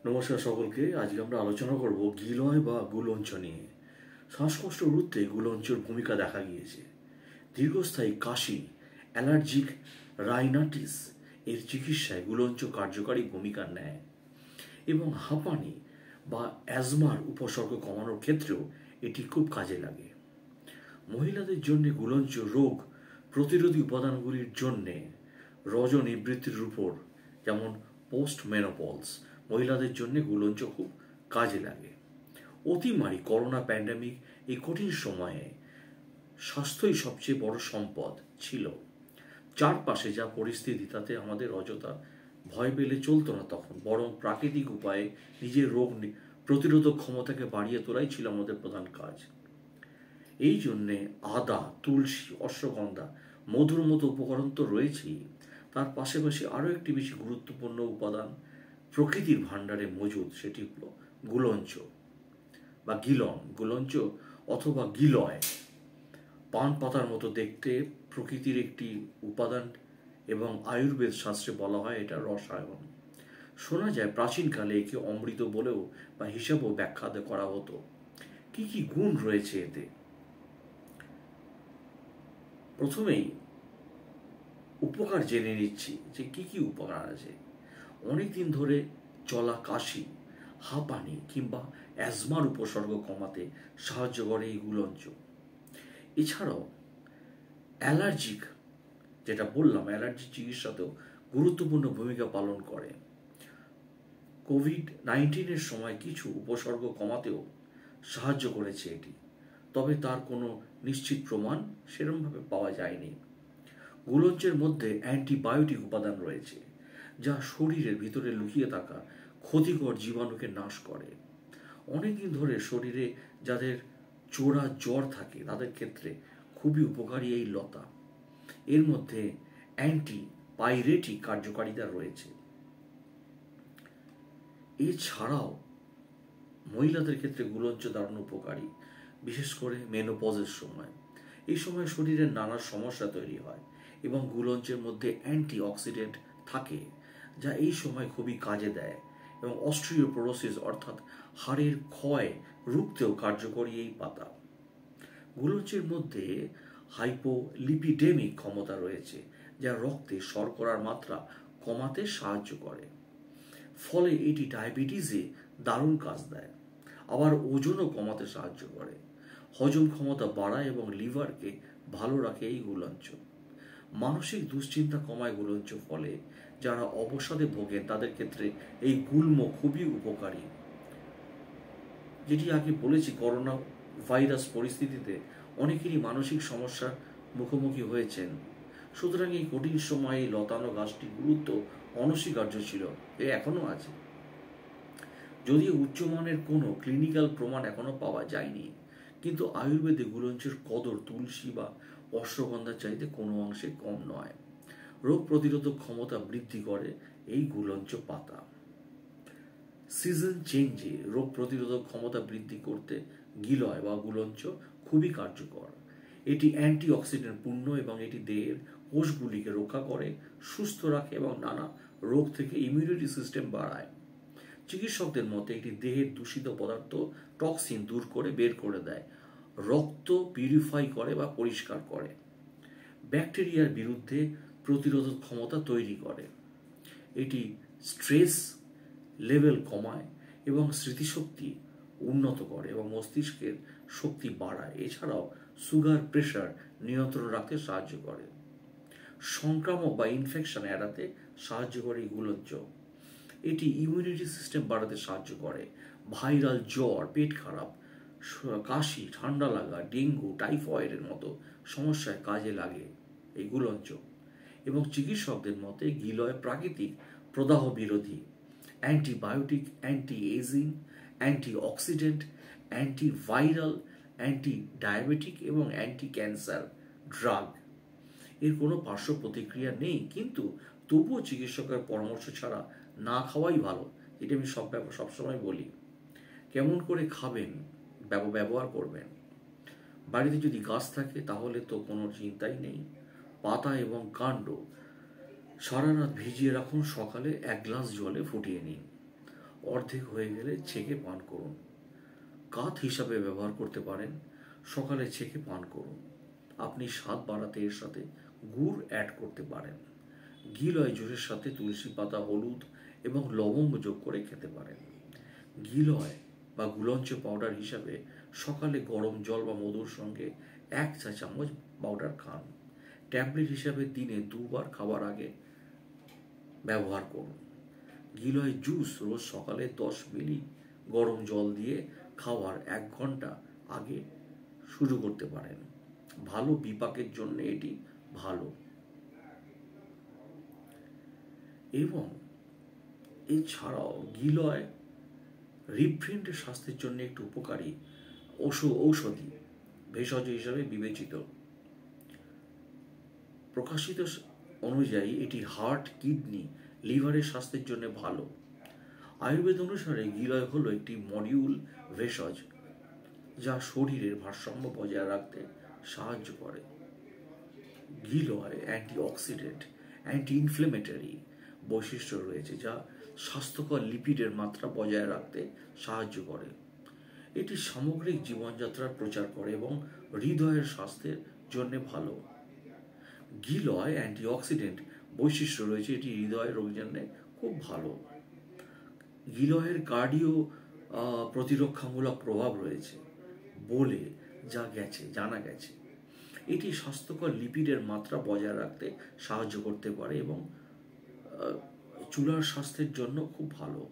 নমস্কার সকলকে। আজকে আমরা আলোচনা করব গিলয় বা গুলঞ্চ নিয়ে। শ্বাসকষ্ট রুখতে গুলঞ্চের ভূমিকা দেখা গিয়েছে। দীর্ঘস্থায়ী কাশি, অ্যালার্জিক রাইনাইটিস এর চিকিৎসায় গুলঞ্চ কার্যকারী ভূমিকা নেয় এবং হাঁপানি বা অ্যাজমার উপসর্গ কমানোর ক্ষেত্রেও এটি খুব কাজে লাগে। মহিলাদের জন্য গুলঞ্চ রোগ প্রতিরোধী উপাদানগুলির জন্যে রজনিবৃত্তির উপর, যেমন পোস্ট মেনোপজ, মহিলাদের জন্য গুলঞ্চ খুব কাজে লাগে। অতিমারি করোনা প্যান্ডেমিক এই কঠিন সময়ে স্বাস্থ্যই সবচেয়ে বড় সম্পদ ছিল। চারপাশে যা পরিস্থিতি, তাতে আমাদের অযথা ভয় পেলে চলতো না তখন, বরং প্রাকৃতিক উপায়ে নিজের রোগ প্রতিরোধক ক্ষমতাকে বাড়িয়ে তোলাই ছিল আমাদের প্রধান কাজ। এই জন্যে আদা, তুলসী, অশ্বগন্ধা, মধুর মতো উপকরণ তো রয়েছেই, তার পাশাপাশি আরও একটি বেশি গুরুত্বপূর্ণ উপাদান প্রকৃতির ভাণ্ডারে মজুদ, সেটি হল গুলঞ্চ বা গিলন। গুলঞ্চ অথবা গিলয় পান পাতার মতো দেখতে, প্রকৃতির একটি উপাদান এবং আয়ুর্বেদ শাস্ত্রে বলা হয় এটা রসায়ন। শোনা যায় প্রাচীনকালে একে অমৃত বলেও বা হিসাবেও ব্যাখ্যা করা হতো। কি কি গুণ রয়েছে এতে? প্রথমেই উপকার জেনে নিচ্ছি যে কি কি উপকার আছে। অনেকদিন ধরে চলা কাশি, হাঁপানি কিংবা অ্যাজমার উপসর্গ কমাতে সাহায্য করে এই গুলঞ্চ। এছাড়াও অ্যালার্জিক, যেটা বললাম, অ্যালার্জি চিকিৎসাতেও গুরুত্বপূর্ণ ভূমিকা পালন করে। কোভিড-19 সময় কিছু উপসর্গ কমাতেও সাহায্য করেছে এটি, তবে তার কোনো নিশ্চিত প্রমাণ সেরকমভাবে পাওয়া যায়নি। গুলঞ্চের মধ্যে অ্যান্টিবায়োটিক উপাদান রয়েছে, যা শরীরের ভিতরে লুকিয়ে থাকা ক্ষতিকর জীবাণুকে নাশ করে। অনেকদিন ধরে শরীরে যাদের চোরা জ্বর থাকে তাদের ক্ষেত্রে খুবই উপকারী এই লতা। এর মধ্যে অ্যান্টিপাইরেটিক কার্যকারিতা রয়েছে। এছাড়াও মহিলাদের ক্ষেত্রে গুলঞ্চ দারুণ উপকারী, বিশেষ করে মেনোপজের সময়। এই সময় শরীরের নানা সমস্যা তৈরি হয় এবং গুলঞ্চের মধ্যে অ্যান্টি অক্সিডেন্ট থাকে, যা এই সময় খুবই কাজে দেয় এবং অস্টিওপোরোসিস অর্থাৎ হাড়ের ক্ষয় রুখতেও কার্যকরী এই পাতা। গুলঞ্চের মধ্যে হাইপোলিপিডেমিক ক্ষমতা রয়েছে, যা রক্তে শর্করার মাত্রা কমাতে সাহায্য করে। ফলে এটি ডায়াবেটিসে দারুণ কাজ দেয়। আবার ওজনও কমাতে সাহায্য করে। হজম ক্ষমতা বাড়ায় এবং লিভারকে ভালো রাখে এই গুলঞ্চ। মানসিক দুশ্চিন্তা কমায় গুলঞ্চ। ফলে যারা অবসাদে ভোগেন তাদের ক্ষেত্রে এই গুল্ম খুবই উপকারী। যেটি আগে বলেছি, করোনা ভাইরাস পরিস্থিতিতে অনেকেরই মানসিক সমস্যার মুখোমুখি হয়েছেন। সুতরাং এই কঠিন সময়ে এই লতানো গাছটির গুরুত্ব অনস্বীকার্য ছিল, এ এখনো আছে। যদিও উচ্চমানের কোনো ক্লিনিক্যাল প্রমাণ এখনো পাওয়া যায়নি, কিন্তু আয়ুর্বেদে গুলঞ্চের কদর তুলসী বা অশ্বগন্ধার চাইতে কোনো অংশে কম নয়। রোগ প্রতিরোধক ক্ষমতা বৃদ্ধি করে এই গুলঞ্চ পাতা। সিজন চেঞ্জে রোগ প্রতিরোধক ক্ষমতা বৃদ্ধি করতে গিলয় বা গুলঞ্চ খুবই কার্যকর। এটি অ্যান্টিঅক্সিডেন্ট পূর্ণ এবং এটি দেহের কোষগুলিকে রক্ষা করে, সুস্থ রাখে এবং নানা রোগ থেকে ইমিউনিটি সিস্টেম বাড়ায়। চিকিৎসকদের মতে এটি দেহের দূষিত পদার্থ, টক্সিন দূর করে বের করে দেয়, রক্ত পিউরিফাই করে বা পরিষ্কার করে, ব্যাকটেরিয়ার বিরুদ্ধে প্রতিরোধক ক্ষমতা তৈরি করে। এটি স্ট্রেস লেভেল কমায় এবং স্মৃতিশক্তি উন্নত করে এবং মস্তিষ্কের শক্তি বাড়ায়। এছাড়াও সুগার প্রেশার নিয়ন্ত্রণ রাখতে সাহায্য করে। সংক্রামক বা ইনফেকশন এড়াতে সাহায্য করে এই গুলঞ্চ। এটি ইমিউনিটি সিস্টেম বাড়াতে সাহায্য করে। ভাইরাল জ্বর, পেট খারাপ, কাশি, ঠান্ডা লাগা, ডেঙ্গু, টাইফয়েডের মতো সমস্যায় কাজে লাগে এই গুলঞ্চ। এবং চিকিৎসকদের মতে গিলয় প্রাকৃতিক প্রদাহ বিরোধী, antibiotic, anti ageing, antioxidant, antiviral, anti diabetic এবং অ্যান্টি ক্যান্সার ড্রাগ। এর কোনো পার্শ্ব প্রতিক্রিয়া নেই, কিন্তু তবুও চিকিৎসকের পরামর্শ ছাড়া না খাওয়াই ভালো, এটা আমি সবসময় বলি। কেমন করে খাবেন, ব্যবহার করবেন? বাড়িতে যদি গাছ থাকে তাহলে তো কোনো চিন্তাই নেই। পাতা এবং কাণ্ড সারা রাত ভিজিয়ে রাখুন, সকালে 1 গ্লাস জলে ফুটিয়ে নিন। অর্ধেক হয়ে গেলে ছেঁকে পান করুন। কাত হিসাবে ব্যবহার করতে পারেন। সকালে ছেঁকে পান করুন। আপনি স্বাদ বাড়াতে এর সাথে গুড় অ্যাড করতে পারেন। গিলয় জুসের সাথে তুলসী পাতা, হলুদ এবং লবঙ্গ যোগ করে খেতে পারেন। গিলয় বা গুলঞ্চ পাউডার হিসাবে সকালে গরম জল বা মধুর সঙ্গে 1 চা চামচ পাউডার খান। ট্যাবলেট হিসাবে দিনে 2 বার খাবার আগে ব্যবহার করুন। গিলয় জুস রোজ সকালে 10 মিলি গরম জল দিয়ে খাওয়ার 1 ঘন্টা আগে শুরু করতে পারেন। ভালো বিপাকের জন্য এটি ভালো। এবং এছাড়াও গিলয় হৃদপিণ্ডের স্বাস্থ্যের জন্য একটু উপকারী ঔষধি ভেষজ হিসাবে বিবেচিত। প্রকাশিত অনুযায়ী এটি হার্ট, কিডনি, লিভারের স্বাস্থ্যের জন্য ভালো। আয়ুর্বেদ অনুসারে গিলয় হলো একটি মডিউল ভেষজ যা শরীরের ভারসাম্য বজায় রাখতে সাহায্য করে। গিলয় অ্যান্টিঅক্সিডেন্ট, অ্যান্টি ইনফ্লেমেটরি বৈশিষ্ট্য রয়েছে যা স্বাস্থ্যকর লিপিডের মাত্রা বজায় রাখতে সাহায্য করে। এটি সামগ্রিক জীবনযাত্রার প্রচার করে এবং হৃদয়ের স্বাস্থ্যের জন্য ভালো। গিলয় অ্যান্টিঅক্সিডেন্ট বৈশিষ্ট্য রয়েছে, এটি হৃদয়ের রোগের জন্য খুব ভালো। গিলয়ের কার্ডিও প্রতিরক্ষামূলক প্রভাব রয়েছে বলে জানা গেছে। এটি স্বাস্থ্যকর লিপিডের মাত্রা বজায় রাখতে সাহায্য করতে পারে এবং চুলার স্বাস্থ্যের জন্য খুব ভালো।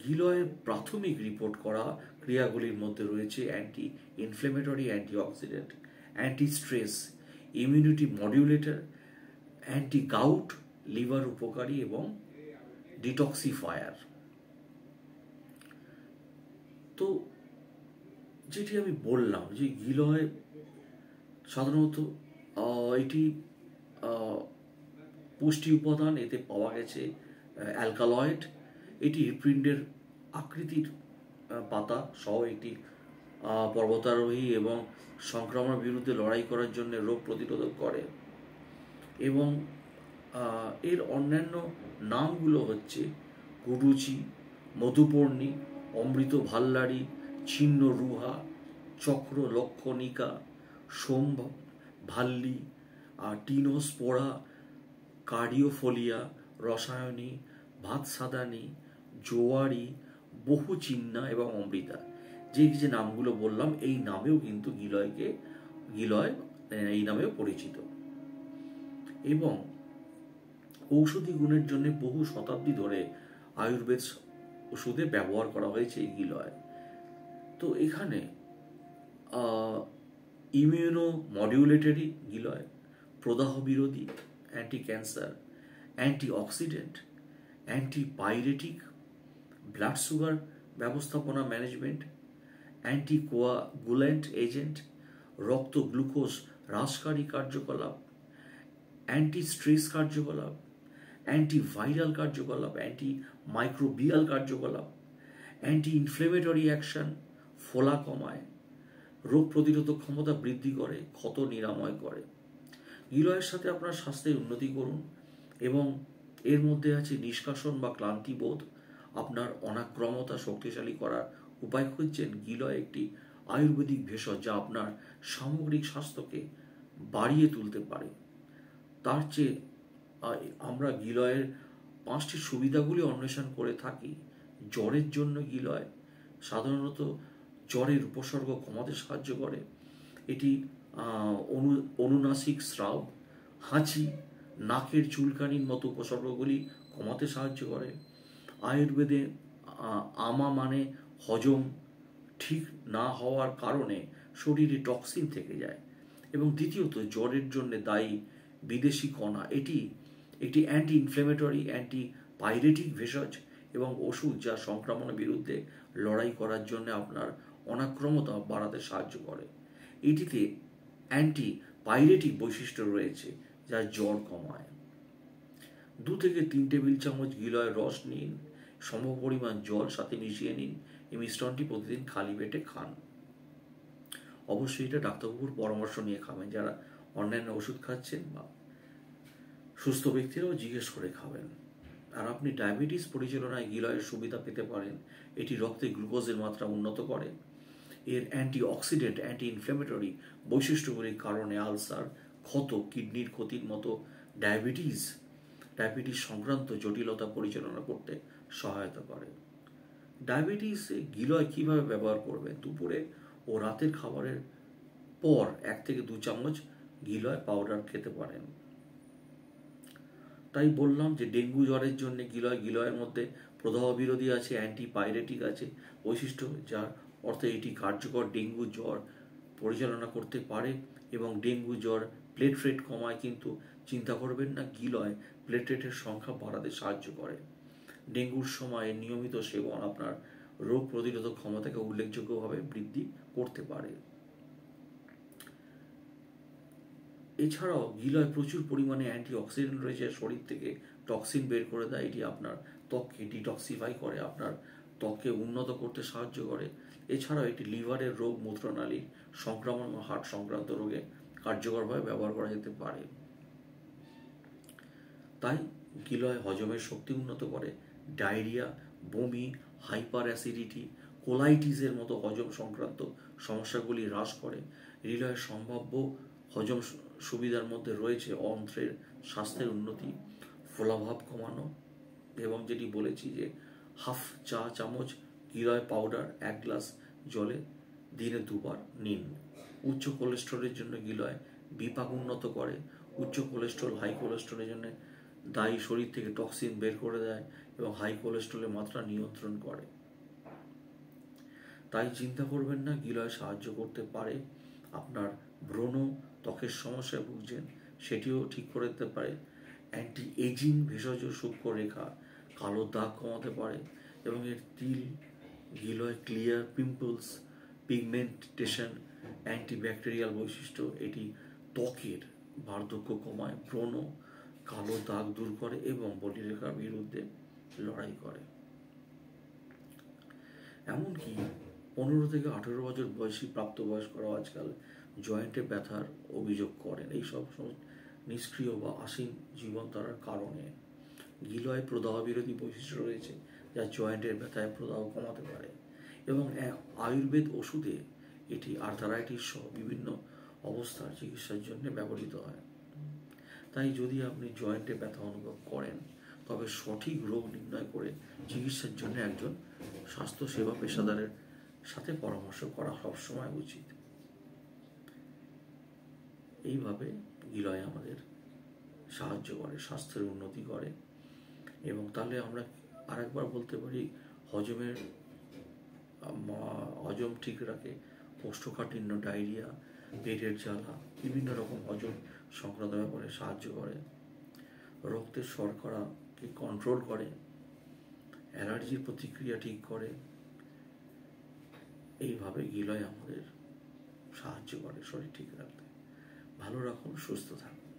গিলয়ের প্রাথমিক রিপোর্ট করা ক্রিয়াগুলির মধ্যে রয়েছে anti inflammatory, antioxidant, anti stress, immunity modulator, anti gout, liver উপকারী এবং ডিটক্সিফায়ার। তো যেটি আমি বললাম যে গিলয় সাধারণত এটি পুষ্টি উপাদান এতে পাওয়া গেছে অ্যালকালয়েড। এটি হৃৎপিণ্ডের আকৃতির পাতা সহ একটি পর্বতারোহী এবং সংক্রমণের বিরুদ্ধে লড়াই করার জন্য রোগ প্রতিরোধক করে। এবং এর অন্যান্য নামগুলো হচ্ছে গুডুচি, মধুপর্ণী, অমৃত ভাল্লারি, ছিন্ন রুহা, চক্র লক্ষণিকা, সোম ভাল্লি, টিনোস্পোরা, কার্ডিওফোলিয়া, রসায়নী, ভাতসাদানি, জোয়ারি, বহুচিন্না এবং অমৃতা। যে নামগুলো বললাম এই নামেও কিন্তু গিলয় এই নামেও পরিচিত। এবং ঔষধি গুণের জন্য বহু শতাব্দী ধরে আয়ুর্বেদ ওষুধে ব্যবহার করা হয়েছে এই গিলয়। তো এখানে ইমিউনো মডিউলেটরি গিলয়, প্রদাহ বিরোধী, anti cancer, antioxidant, antipyretic, blood sugar ব্যবস্থাপনা ম্যানেজমেন্ট, অ্যান্টি কোয়াগুল্যান্ট এজেন্ট, রক্ত গ্লুকোজ হ্রাসকারী কার্যকলাপ, অ্যান্টি স্ট্রেস কার্যকলাপ, অ্যান্টি ভাইরাল কার্যকলাপ, অ্যান্টি মাইক্রোবিয়াল কার্যকলাপ, অ্যান্টি ইনফ্লেমেটরি অ্যাকশন, ফোলা কমায়, রোগ প্রতিরোধক ক্ষমতা বৃদ্ধি করে, ক্ষত নিরাময় করে। গিলয়ের সাথে আপনার স্বাস্থ্যের উন্নতি করুন। এবং এর মধ্যে আছে নিষ্কাশন বা ক্লান্তিবোধ, আপনার অনাক্রমতা শক্তিশালী করার উপায় খুঁজছেন। গিলয় একটি আয়ুর্বেদিক ভেষজ যা আপনার সামগ্রিক স্বাস্থ্যকে বাড়িয়ে তুলতে পারে। তার চেয়ে আমরা গিলয়ের 5টি সুবিধাগুলি অন্বেষণ করে থাকি। জ্বরের জন্য গিলয় সাধারণত জ্বরের উপসর্গ কমাতে সাহায্য করে। এটি অনুনাসিক স্রাব, হাঁচি, নাকের চুলকানির মতো উপসর্গগুলি কমাতে সাহায্য করে। আয়ুর্বেদে আমা মানে হজম ঠিক না হওয়ার কারণে শরীরে টক্সিন থেকে যায়। এবং দ্বিতীয়ত জ্বরের জন্য দায়ী বিদেশি কণা। এটি একটি অ্যান্টি ইনফ্লেমেটরি, অ্যান্টি পাইরেটিক ভেষজ এবং ওষুধ যা সংক্রমণের বিরুদ্ধে লড়াই করার জন্য আপনার অনাক্রমতা বাড়াতে সাহায্য করে। এটিতে অ্যান্টি পাইরেটিক বৈশিষ্ট্য রয়েছে যা জ্বর কমায়। 2 থেকে 3 টেবিল চামচ গিলয়ের রস নিন, সমপরিমাণ জল সাথে মিশিয়ে নিন। এই মিশ্রণটি প্রতিদিন খালি পেটে খান। অবশ্যই এটা ডাক্তারবাবুর পরামর্শ নিয়ে খাবেন। যারা অন্যান্য ওষুধ খাচ্ছেন বা সুস্থ ব্যক্তিরাও জিজ্ঞেস করে খাবেন। আর আপনি ডায়াবেটিস পরিচালনায় গিলয়ের সুবিধা পেতে পারেন। এটি রক্তে গ্লুকোজের মাত্রা উন্নত করে। এর অ্যান্টিঅক্সিডেন্ট, অ্যান্টি ইনফ্ল্যামেটরি বৈশিষ্ট্যগুলির কারণে আলসার, ক্ষত, কিডনির ক্ষতির মতো ডায়াবেটিস সংক্রান্ত জটিলতা পরিচালনা করতে সহায়তা করে। ডায়াবেটিসে গিলয় কিভাবে ব্যবহার করবেন? দুপুরে ও রাতের খাবারের পর 1 থেকে 2 চামচ গিলয় পাউডার খেতে পারেন। তাই বললাম যে ডেঙ্গু জ্বরের জন্য গিলয়ের মধ্যে প্রদাহ বিরোধী আছে, অ্যান্টিপাইরেটিক আছে বৈশিষ্ট্য, যার অর্থে এটি কার্যকর ডেঙ্গু জ্বর পরিচালনা করতে পারে এবং ডেঙ্গু জ্বর প্লেটলেট কমায়। কিন্তু চিন্তা করবেন না, গিলয় প্লেটলেটের সংখ্যা বাড়াতে সাহায্য করে। ডেঙ্গুর সময় নিয়মিত সেবন আপনার রোগ প্রতিরোধক ক্ষমতাকে উল্লেখযোগ্যভাবে বৃদ্ধি করতে পারে। এছাড়াও গিলয় প্রচুর পরিমাণে অ্যান্টিঅক্সিডেন্ট রয়েছে, শরীর থেকে টক্সিন বের করে দেয়। এটি আপনার ত্বককে ডিটক্সিফাই করে, আপনার ত্বককে উন্নত করতে সাহায্য করে। এছাড়াও এটি লিভারের রোগ, মূত্রনালীর সংক্রমণ ও হার্ট সংক্রান্ত রোগে কার্যকরভাবে ব্যবহার করা যেতে পারে। তাই গিলয় হজমের শক্তি উন্নত করে, ডায়রিয়া, বমি, হাইপার অ্যাসিডিটি, কোলাইটিসের মতো হজম সংক্রান্ত সমস্যাগুলি হ্রাস করে। গিলয়ের সম্ভাব্য হজম সুবিধার মধ্যে রয়েছে অন্ত্রের স্বাস্থ্যের উন্নতি, ফোলাভাব কমানো, এবং যেটি বলেছি যে হাফ চা চামচ গিলয় পাউডার 1 গ্লাস জলে দিনে 2 বার নিন। উচ্চ কোলেস্টেরলের জন্য গিলয় বিপাক উন্নত করে। উচ্চ কোলেস্টেরল হাই কোলেস্টেরলের জন্য দায়ী, শরীর থেকে টক্সিন বের করে দেয় এবং হাই কোলেস্টেরলের মাত্রা নিয়ন্ত্রণ করে। তাই চিন্তা করবেন না, গিলয় সাহায্য করতে পারে। আপনার ব্রণ, ত্বকের সমস্যায় ভুগছেন, সেটিও ঠিক করে দিতে পারে। অ্যান্টি এজিং ভেষজ সূক্ষ্ম রেখা, কালো দাগ কমাতে পারে এবং এর giloy clear pimples, pigmentation, antibacterial বৈশিষ্ট্য। এটি ত্বকের বার্ধক্য কমায়, ব্রণ, কালো দাগ দূর করে এবং বলিরেখার বিরুদ্ধে লড়াই করে। এমনকি 15 থেকে 18 বছর বয়সী প্রাপ্তবয়স্করাও আজকাল জয়েন্টে ব্যথার অভিযোগ করেন। এই সব নিষ্ক্রিয় বা আসীন জীবনধারার কারণে গিলয় প্রদাহ বিরোধী বৈশিষ্ট্য রয়েছে, যা জয়েন্টের ব্যথায় প্রদাহ কমাতে পারে এবং আয়ুর্বেদ ওষুধে এটি আর্থারাইটিস সহ বিভিন্ন অবস্থার চিকিৎসার জন্য ব্যবহৃত হয়। তাই যদি আপনি জয়েন্টে ব্যথা অনুভব করেন, তবে সঠিক রোগ নির্ণয় করে চিকিৎসার জন্য একজন স্বাস্থ্যসেবা পেশাদারের সাথে পরামর্শ করা সবসময় উচিত। এইভাবে গিলয় আমাদের সাহায্য করে, স্বাস্থ্যের উন্নতি করে। এবং তাহলে আমরা আরেকবার বলতে পারি, হজম ঠিক রাখে, কোষ্ঠকাঠিন্য, ডায়রিয়া, পেটের জ্বালা, বিভিন্ন রকম হজম সংক্রান্ত ব্যাপারে সাহায্য করে, রক্তের শর্করাকে কন্ট্রোল করে, অ্যালার্জির প্রতিক্রিয়া ঠিক করে। এইভাবে গিলয় আমাদের সাহায্য করে শরীর ঠিক রাখতে। ভালো রাখুন, সুস্থ থাকুন।